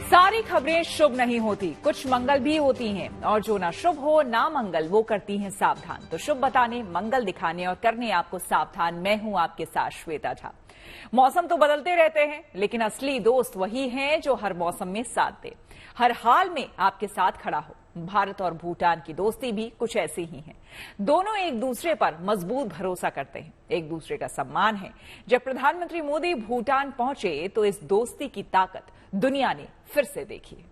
सारी खबरें शुभ नहीं होती, कुछ मंगल भी होती हैं और जो ना शुभ हो ना मंगल वो करती हैं सावधान। तो शुभ बताने, मंगल दिखाने और करने आपको सावधान मैं हूं आपके साथ श्वेता झा। मौसम तो बदलते रहते हैं लेकिन असली दोस्त वही हैं जो हर मौसम में साथ दे, हर हाल में आपके साथ खड़ा हो। भारत और भूटान की दोस्ती भी कुछ ऐसी ही है। दोनों एक दूसरे पर मजबूत भरोसा करते हैं, एक दूसरे का सम्मान है। जब प्रधानमंत्री मोदी भूटान पहुंचे तो इस दोस्ती की ताकत दुनिया ने फिर से देखी।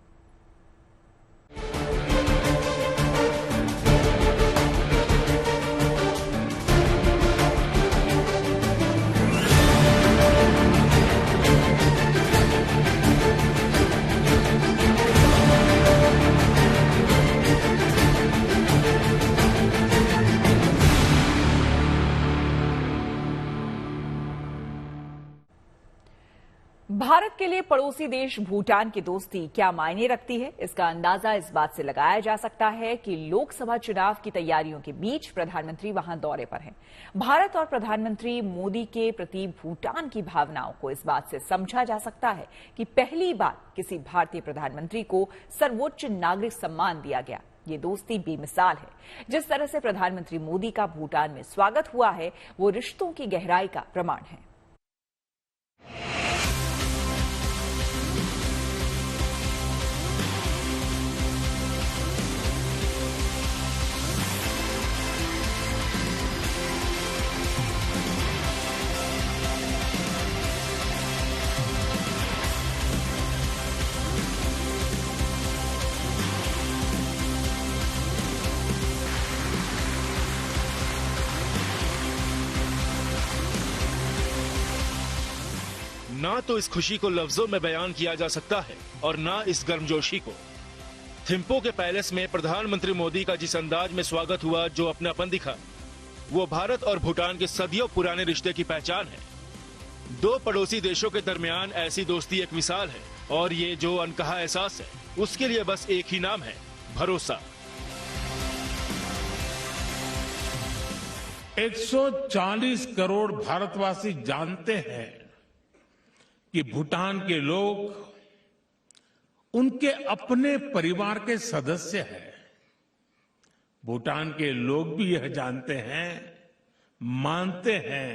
भारत के लिए पड़ोसी देश भूटान की दोस्ती क्या मायने रखती है, इसका अंदाजा इस बात से लगाया जा सकता है कि लोकसभा चुनाव की तैयारियों के बीच प्रधानमंत्री वहां दौरे पर हैं। भारत और प्रधानमंत्री मोदी के प्रति भूटान की भावनाओं को इस बात से समझा जा सकता है कि पहली बार किसी भारतीय प्रधानमंत्री को सर्वोच्च नागरिक सम्मान दिया गया। ये दोस्ती बेमिसाल है। जिस तरह से प्रधानमंत्री मोदी का भूटान में स्वागत हुआ है वो रिश्तों की गहराई का प्रमाण है। ना तो इस खुशी को लफ्जों में बयान किया जा सकता है और ना इस गर्मजोशी को। थिम्पू के पैलेस में प्रधानमंत्री मोदी का जिस अंदाज में स्वागत हुआ, जो अपनापन दिखा, वो भारत और भूटान के सदियों पुराने रिश्ते की पहचान है। दो पड़ोसी देशों के दरमियान ऐसी दोस्ती एक मिसाल है और ये जो अनकहा एहसास है उसके लिए बस एक ही नाम है, भरोसा। 140 करोड़ भारतवासी जानते हैं कि भूटान के लोग उनके अपने परिवार के सदस्य हैं। भूटान के लोग भी यह जानते हैं, मानते हैं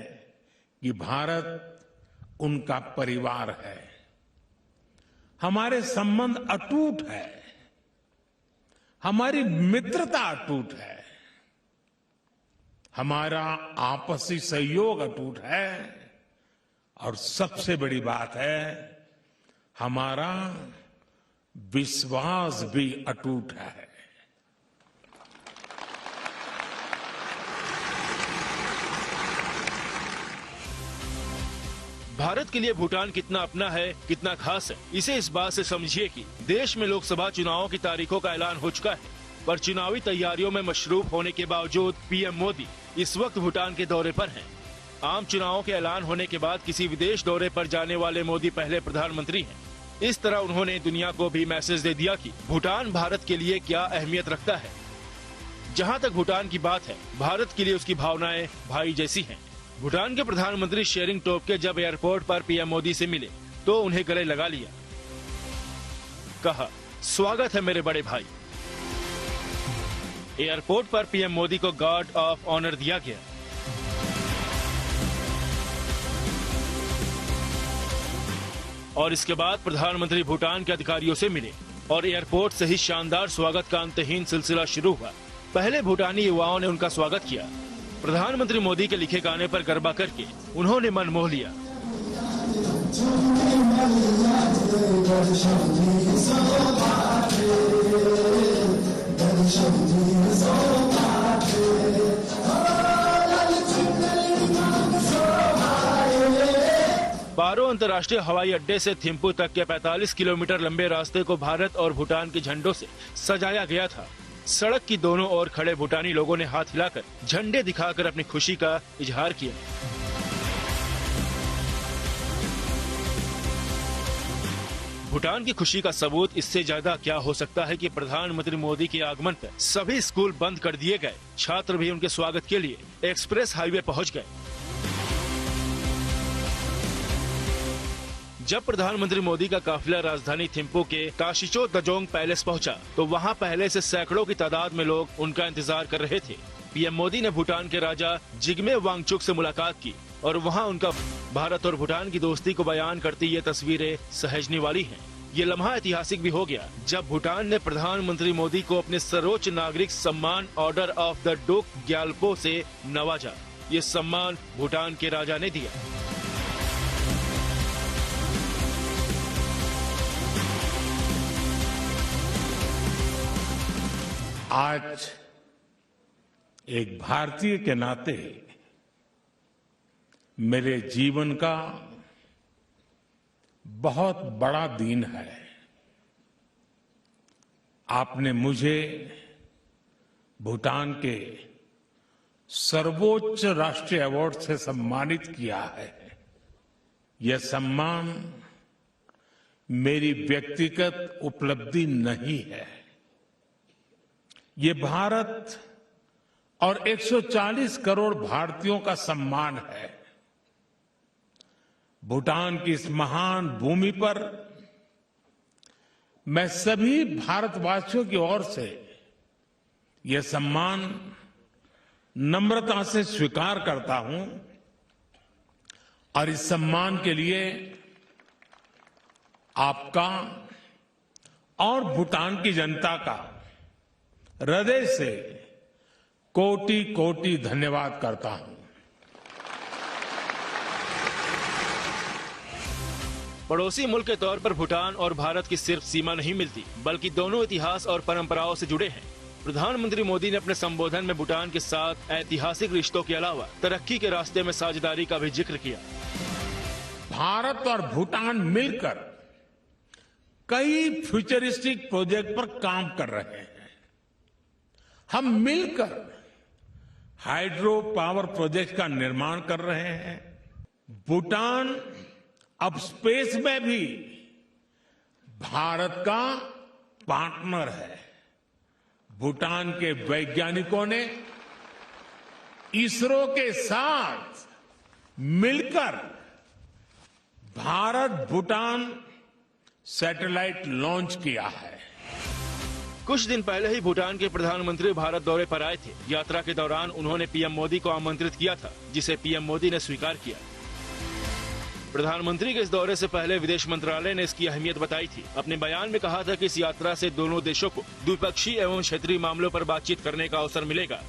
कि भारत उनका परिवार है। हमारे संबंध अटूट है, हमारी मित्रता अटूट है, हमारा आपसी सहयोग अटूट है और सबसे बड़ी बात है, हमारा विश्वास भी अटूट है। भारत के लिए भूटान कितना अपना है, कितना खास है, इसे इस बात से समझिए कि देश में लोकसभा चुनावों की तारीखों का ऐलान हो चुका है, पर चुनावी तैयारियों में मशरूफ होने के बावजूद पीएम मोदी इस वक्त भूटान के दौरे पर हैं। आम चुनावों के ऐलान होने के बाद किसी विदेश दौरे पर जाने वाले मोदी पहले प्रधानमंत्री हैं। इस तरह उन्होंने दुनिया को भी मैसेज दे दिया कि भूटान भारत के लिए क्या अहमियत रखता है। जहां तक भूटान की बात है, भारत के लिए उसकी भावनाएं भाई जैसी हैं। भूटान के प्रधानमंत्री शेरिंग टोब्गे जब एयरपोर्ट पर पीएम मोदी से मिले तो उन्हें गले लगा लिया, कहा, स्वागत है मेरे बड़े भाई। एयरपोर्ट पर पीएम मोदी को गार्ड ऑफ ऑनर दिया गया। और इसके बाद प्रधानमंत्री भूटान के अधिकारियों से मिले और एयरपोर्ट से ही शानदार स्वागत का अंतहीन सिलसिला शुरू हुआ। पहले भूटानी युवाओं ने उनका स्वागत किया। प्रधानमंत्री मोदी के लिखे गाने पर गरबा करके उन्होंने मन मोह लिया। पारो अंतर्राष्ट्रीय हवाई अड्डे से थिम्पू तक के 45 किलोमीटर लंबे रास्ते को भारत और भूटान के झंडों से सजाया गया था। सड़क की दोनों ओर खड़े भूटानी लोगों ने हाथ हिलाकर, झंडे दिखाकर अपनी खुशी का इजहार किया। भूटान की खुशी का सबूत इससे ज्यादा क्या हो सकता है कि प्रधानमंत्री मोदी के आगमन पर सभी स्कूल बंद कर दिए गए। छात्र भी उनके स्वागत के लिए एक्सप्रेस हाईवे पहुंच गए। जब प्रधानमंत्री मोदी का काफिला राजधानी थिम्पू के ताशिचो दजोंग पैलेस पहुंचा, तो वहां पहले से सैकड़ों की तादाद में लोग उनका इंतजार कर रहे थे। पीएम मोदी ने भूटान के राजा जिग्मे वांगचुक से मुलाकात की और वहां उनका भारत और भूटान की दोस्ती को बयान करती ये तस्वीरें सहेजने वाली हैं। ये लम्हा ऐतिहासिक भी हो गया जब भूटान ने प्रधानमंत्री मोदी को अपने सर्वोच्च नागरिक सम्मान ऑर्डर ऑफ द डोक ग्याल्पो से नवाजा। ये सम्मान भूटान के राजा ने दिया। आज एक भारतीय के नाते मेरे जीवन का बहुत बड़ा दिन है। आपने मुझे भूटान के सर्वोच्च राष्ट्रीय अवार्ड से सम्मानित किया है। यह सम्मान मेरी व्यक्तिगत उपलब्धि नहीं है। ये भारत और 140 करोड़ भारतीयों का सम्मान है। भूटान की इस महान भूमि पर मैं सभी भारतवासियों की ओर से यह सम्मान नम्रता से स्वीकार करता हूं और इस सम्मान के लिए आपका और भूटान की जनता का हृदय से कोटि कोटि धन्यवाद करता हूं। पड़ोसी मुल्क के तौर पर भूटान और भारत की सिर्फ सीमा नहीं मिलती, बल्कि दोनों इतिहास और परंपराओं से जुड़े हैं। प्रधानमंत्री मोदी ने अपने संबोधन में भूटान के साथ ऐतिहासिक रिश्तों के अलावा तरक्की के रास्ते में साझेदारी का भी जिक्र किया। भारत और भूटान मिलकर कई फ्यूचरिस्टिक प्रोजेक्ट पर काम कर रहे हैं। हम मिलकर हाइड्रो पावर प्रोजेक्ट का निर्माण कर रहे हैं। भूटान अब स्पेस में भी भारत का पार्टनर है। भूटान के वैज्ञानिकों ने इसरो के साथ मिलकर भारत भूटान सैटेलाइट लॉन्च किया है। कुछ दिन पहले ही भूटान के प्रधानमंत्री भारत दौरे पर आए थे। यात्रा के दौरान उन्होंने पीएम मोदी को आमंत्रित किया था, जिसे पीएम मोदी ने स्वीकार किया। प्रधानमंत्री के इस दौरे से पहले विदेश मंत्रालय ने इसकी अहमियत बताई थी। अपने बयान में कहा था कि इस यात्रा से दोनों देशों को द्विपक्षीय एवं क्षेत्रीय मामलों पर बातचीत करने का अवसर मिलेगा।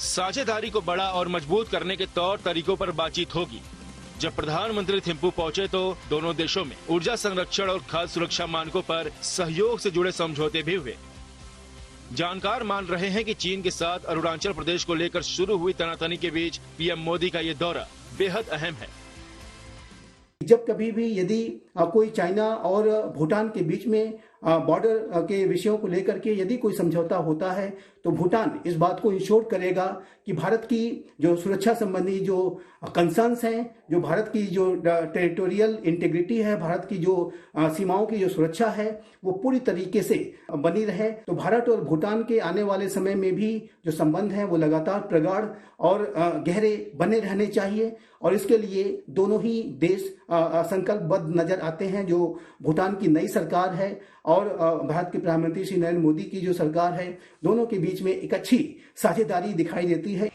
साझेदारी को बड़ा और मजबूत करने के तौर तरीकों पर बातचीत होगी। जब प्रधानमंत्री थिम्पू पहुंचे तो दोनों देशों में ऊर्जा संरक्षण और खाद्य सुरक्षा मानकों पर सहयोग से जुड़े समझौते भी हुए। जानकार मान रहे हैं कि चीन के साथ अरुणाचल प्रदेश को लेकर शुरू हुई तनातनी के बीच पीएम मोदी का ये दौरा बेहद अहम है। जब कभी भी यदि कोई चाइना और भूटान के बीच में बॉर्डर के विषयों को लेकर के यदि कोई समझौता होता है तो भूटान इस बात को इंश्योर करेगा कि भारत की जो सुरक्षा संबंधी जो कंसर्न्स हैं, जो भारत की जो टेरिटोरियल इंटीग्रिटी है, भारत की जो सीमाओं की जो सुरक्षा है, वो पूरी तरीके से बनी रहे। तो भारत और भूटान के आने वाले समय में भी जो संबंध हैं वो लगातार प्रगाढ़ और गहरे बने रहने चाहिए और इसके लिए दोनों ही देश संकल्पबद्ध नजर आते हैं। जो भूटान की नई सरकार है और भारत के प्रधानमंत्री श्री नरेंद्र मोदी की जो सरकार है, दोनों के बीच में एक अच्छी साझेदारी दिखाई देती है।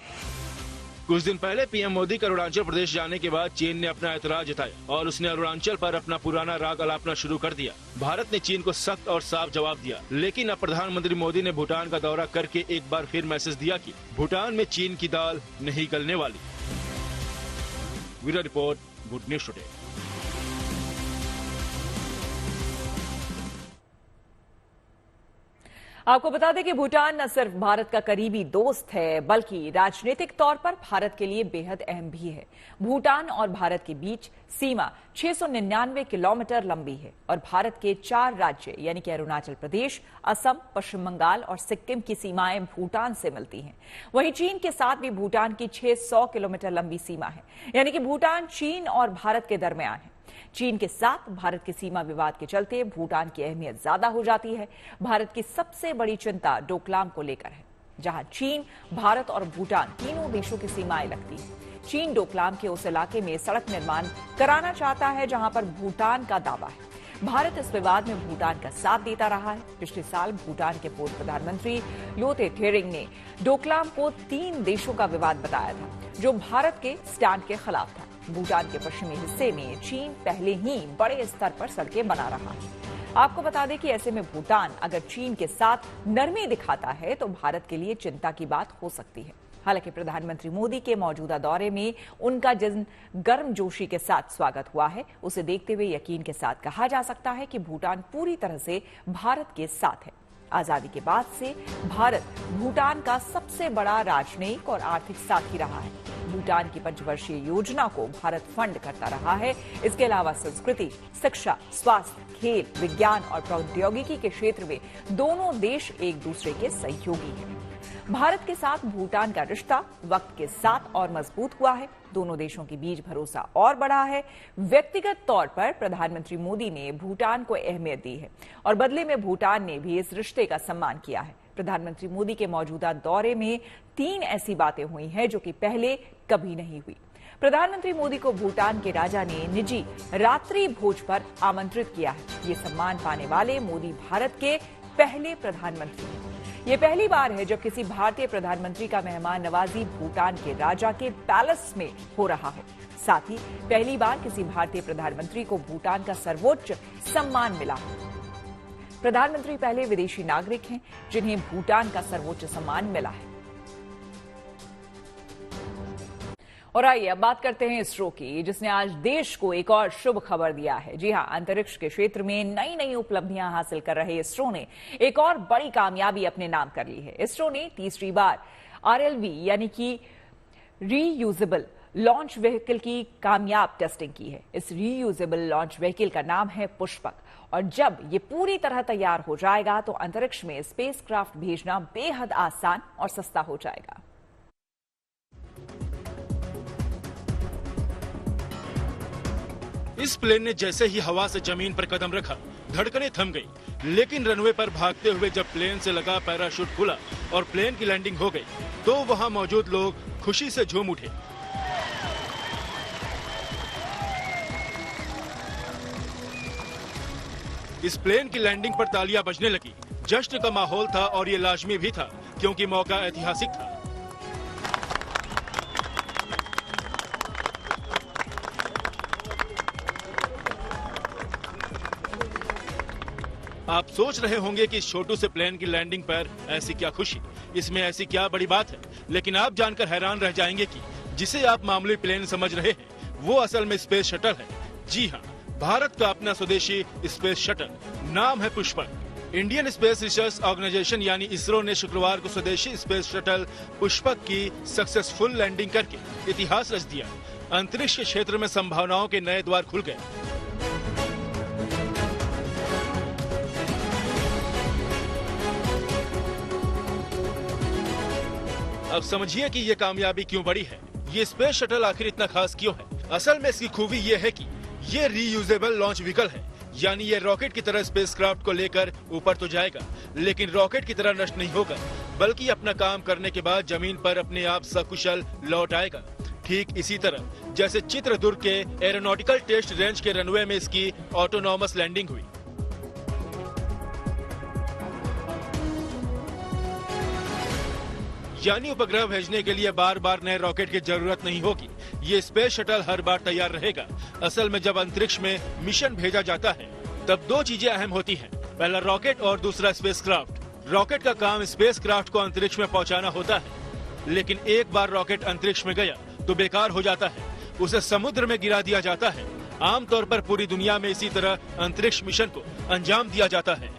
कुछ दिन पहले पीएम मोदी का अरुणाचल प्रदेश जाने के बाद चीन ने अपना ऐतराज जताया और उसने अरुणाचल पर अपना पुराना राग अलापना शुरू कर दिया। भारत ने चीन को सख्त और साफ जवाब दिया, लेकिन अब प्रधानमंत्री मोदी ने भूटान का दौरा करके एक बार फिर मैसेज दिया कि भूटान में चीन की दाल नहीं गलने वाली। Bureau report, good news today. आपको बता दें कि भूटान न सिर्फ भारत का करीबी दोस्त है, बल्कि राजनीतिक तौर पर भारत के लिए बेहद अहम भी है। भूटान और भारत के बीच सीमा 699 किलोमीटर लंबी है और भारत के 4 राज्य यानी कि अरुणाचल प्रदेश, असम, पश्चिम बंगाल और सिक्किम की सीमाएं भूटान से मिलती हैं। वहीं चीन के साथ भी भूटान की 600 किलोमीटर लंबी सीमा है, यानी कि भूटान चीन और भारत के दरमियान है। चीन के साथ भारत के सीमा विवाद के चलते भूटान की अहमियत ज्यादा हो जाती है। भारत की सबसे बड़ी चिंता डोकलाम को लेकर है। जहां चीन, भारत और भूटान तीनों देशों की सीमाएं लगती हैं। चीन डोकलाम के उस इलाके में सड़क निर्माण कराना चाहता है जहां पर भूटान का दावा है। भारत इस विवाद में भूटान का साथ देता रहा है। पिछले साल भूटान के पूर्व प्रधानमंत्री लोते थेरिंग ने डोकलाम को 3 देशों का विवाद बताया था, जो भारत के स्टैंड के खिलाफ था। भूटान के पश्चिमी हिस्से में चीन पहले ही बड़े स्तर पर सड़कें बना रहा है। आपको बता दें कि ऐसे में भूटान अगर चीन के साथ नरमी दिखाता है तो भारत के लिए चिंता की बात हो सकती है। हालांकि प्रधानमंत्री मोदी के मौजूदा दौरे में उनका जिन गर्मजोशी के साथ स्वागत हुआ है, उसे देखते हुए यकीन के साथ कहा जा सकता है कि भूटान पूरी तरह से भारत के साथ है। आजादी के बाद से भारत भूटान का सबसे बड़ा राजनयिक और आर्थिक साथी रहा है। भूटान की पंचवर्षीय योजना को भारत फंड करता रहा है। इसके अलावा संस्कृति, शिक्षा, स्वास्थ्य, खेल, विज्ञान और प्रौद्योगिकी के क्षेत्र में दोनों देश एक दूसरे के सहयोगी हैं। भारत के साथ भूटान का रिश्ता वक्त के साथ और मजबूत हुआ है। दोनों देशों के बीच भरोसा और बढ़ा है। व्यक्तिगत तौर पर प्रधानमंत्री मोदी ने भूटान को अहमियत दी है और बदले में भूटान ने भी इस रिश्ते का सम्मान किया है। प्रधानमंत्री मोदी के मौजूदा दौरे में 3 ऐसी बातें हुई हैं जो कि पहले कभी नहीं हुई। प्रधानमंत्री मोदी को भूटान के राजा ने निजी रात्रि भोज पर आमंत्रित किया है। ये सम्मान पाने वाले मोदी भारत के पहले प्रधानमंत्री हैं। ये पहली बार है जब किसी भारतीय प्रधानमंत्री का मेहमान नवाजी भूटान के राजा के पैलेस में हो रहा हो। साथ ही पहली बार किसी भारतीय प्रधानमंत्री को भूटान का सर्वोच्च सम्मान मिला है। प्रधानमंत्री पहले विदेशी नागरिक हैं जिन्हें भूटान का सर्वोच्च सम्मान मिला है। और आइए अब बात करते हैं इसरो की, जिसने आज देश को एक और शुभ खबर दिया है। जी हां, अंतरिक्ष के क्षेत्र में नई नई उपलब्धियां हासिल कर रहे इसरो ने एक और बड़ी कामयाबी अपने नाम कर ली है। इसरो ने तीसरी बार RLV यानी कि रीयूजेबल लॉन्च व्हीकल की कामयाब टेस्टिंग की है। इस रीयूजेबल लॉन्च व्हीकल का नाम है पुष्पक और जब ये पूरी तरह तैयार हो जाएगा तो अंतरिक्ष में स्पेसक्राफ्ट भेजना बेहद आसान और सस्ता हो जाएगा। इस प्लेन ने जैसे ही हवा से जमीन पर कदम रखा, धड़कनें थम गई। लेकिन रनवे पर भागते हुए जब प्लेन से लगा पैराशूट खुला और प्लेन की लैंडिंग हो गई, तो वहां मौजूद लोग खुशी से झूम उठे। इस प्लेन की लैंडिंग पर तालियां बजने लगी। जश्न का माहौल था और ये लाजमी भी था क्योंकि मौका ऐतिहासिक था। आप सोच रहे होंगे कि इस छोटू से प्लेन की लैंडिंग पर ऐसी क्या खुशी, इसमें ऐसी क्या बड़ी बात है। लेकिन आप जानकर हैरान रह जाएंगे कि जिसे आप मामूली प्लेन समझ रहे हैं, वो असल में स्पेस शटल है। जी हाँ, भारत का अपना स्वदेशी स्पेस शटल, नाम है Pushpak. Indian space research organisation यानी इसरो ने शुक्रवार को स्वदेशी स्पेस शटल पुष्पक की सक्सेसफुल लैंडिंग करके इतिहास रच दिया। अंतरिक्ष के क्षेत्र में संभावनाओं के नए द्वार खुल गए। अब समझिए कि ये कामयाबी क्यों बड़ी है। ये स्पेस शटल आखिर इतना खास क्यों है। असल में इसकी खूबी ये है कि ये रीयूजेबल लॉन्च व्हीकल है, यानी ये रॉकेट की तरह स्पेसक्राफ्ट को लेकर ऊपर तो जाएगा, लेकिन रॉकेट की तरह नष्ट नहीं होगा, बल्कि अपना काम करने के बाद जमीन पर अपने आप सकुशल लौट आएगा। ठीक इसी तरह जैसे चित्रदुर्ग के एरोनॉटिकल टेस्ट रेंज के रनवे में इसकी ऑटोनॉमस लैंडिंग हुई। यानी उपग्रह भेजने के लिए बार बार नए रॉकेट की जरूरत नहीं होगी। ये स्पेस शटल हर बार तैयार रहेगा। असल में जब अंतरिक्ष में मिशन भेजा जाता है तब 2 चीजें अहम होती हैं, पहला रॉकेट और दूसरा स्पेसक्राफ्ट। रॉकेट का काम स्पेसक्राफ्ट को अंतरिक्ष में पहुंचाना होता है, लेकिन एक बार रॉकेट अंतरिक्ष में गया तो बेकार हो जाता है, उसे समुद्र में गिरा दिया जाता है। आमतौर पर पूरी दुनिया में इसी तरह अंतरिक्ष मिशन को अंजाम दिया जाता है।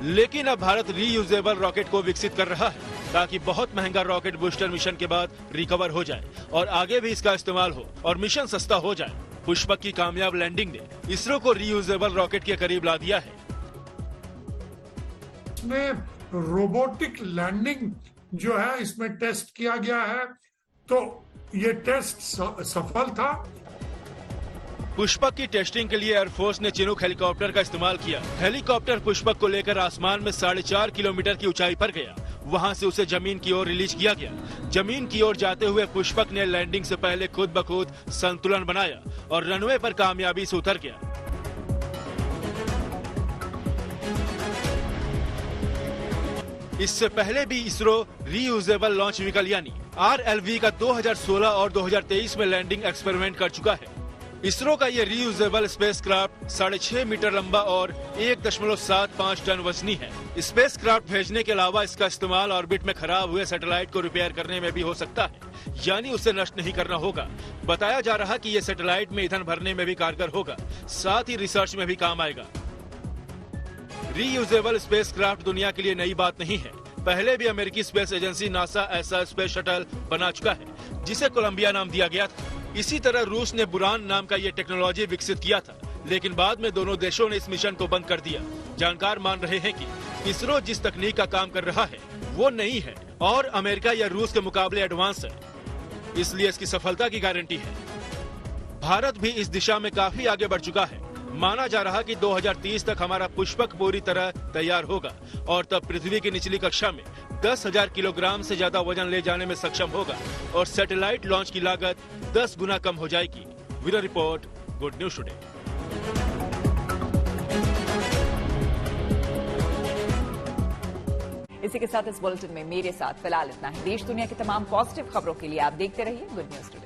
लेकिन अब भारत रीयूजेबल रॉकेट को विकसित कर रहा है ताकि बहुत महंगा रॉकेट बूस्टर मिशन के बाद रिकवर हो जाए और आगे भी इसका इस्तेमाल हो और मिशन सस्ता हो जाए। पुष्पक की कामयाब लैंडिंग ने इसरो को रीयूजेबल रॉकेट के करीब ला दिया है। इसमें रोबोटिक लैंडिंग जो है इसमें टेस्ट किया गया है, तो ये टेस्ट सफल था पुष्पक की टेस्टिंग के लिए एयरफोर्स ने चिनूक हेलीकॉप्टर का इस्तेमाल किया। हेलीकॉप्टर पुष्पक को लेकर आसमान में 4.5 किलोमीटर की ऊंचाई पर गया। वहां से उसे जमीन की ओर रिलीज किया गया। जमीन की ओर जाते हुए पुष्पक ने लैंडिंग से पहले खुद ब खुद संतुलन बनाया और रनवे पर कामयाबी से उतर गया। इससे पहले भी इसरो रीयूजेबल लॉन्च व्हीकल यानी RLV का 2016 और 2023 में लैंडिंग एक्सपेरिमेंट कर चुका है। इसरो का ये रीयूजेबल स्पेसक्राफ्ट 6.5 मीटर लंबा और 1.75 टन वजनी है। स्पेसक्राफ्ट भेजने के अलावा इसका इस्तेमाल ऑर्बिट में खराब हुए सैटेलाइट को रिपेयर करने में भी हो सकता है, यानी उसे नष्ट नहीं करना होगा। बताया जा रहा कि ये सैटेलाइट में ईंधन भरने में भी कारगर होगा, साथ ही रिसर्च में भी काम आएगा। रीयूजेबल स्पेसक्राफ्ट दुनिया के लिए नई बात नहीं है। पहले भी अमेरिकी स्पेस एजेंसी नासा ऐसा स्पेस शटल बना चुका है, जिसे कोलंबिया नाम दिया गया था। इसी तरह रूस ने बुरान नाम का ये टेक्नोलॉजी विकसित किया था, लेकिन बाद में दोनों देशों ने इस मिशन को बंद कर दिया। जानकार मान रहे हैं कि इसरो जिस तकनीक का काम कर रहा है वो नई है और अमेरिका या रूस के मुकाबले एडवांस है, इसलिए इसकी सफलता की गारंटी है। भारत भी इस दिशा में काफी आगे बढ़ चुका है। माना जा रहा कि 2030 तक हमारा पुष्पक पूरी तरह तैयार होगा और तब पृथ्वी की निचली कक्षा में 10,000 किलोग्राम से ज्यादा वजन ले जाने में सक्षम होगा और सैटेलाइट लॉन्च की लागत 10 गुना कम हो जाएगी। Bureau report, good news today. इसी के साथ इस बुलेटिन में मेरे साथ फिलहाल इतना ही। देश दुनिया की तमाम पॉजिटिव खबरों के लिए आप देखते रहिए गुड न्यूज टुडे।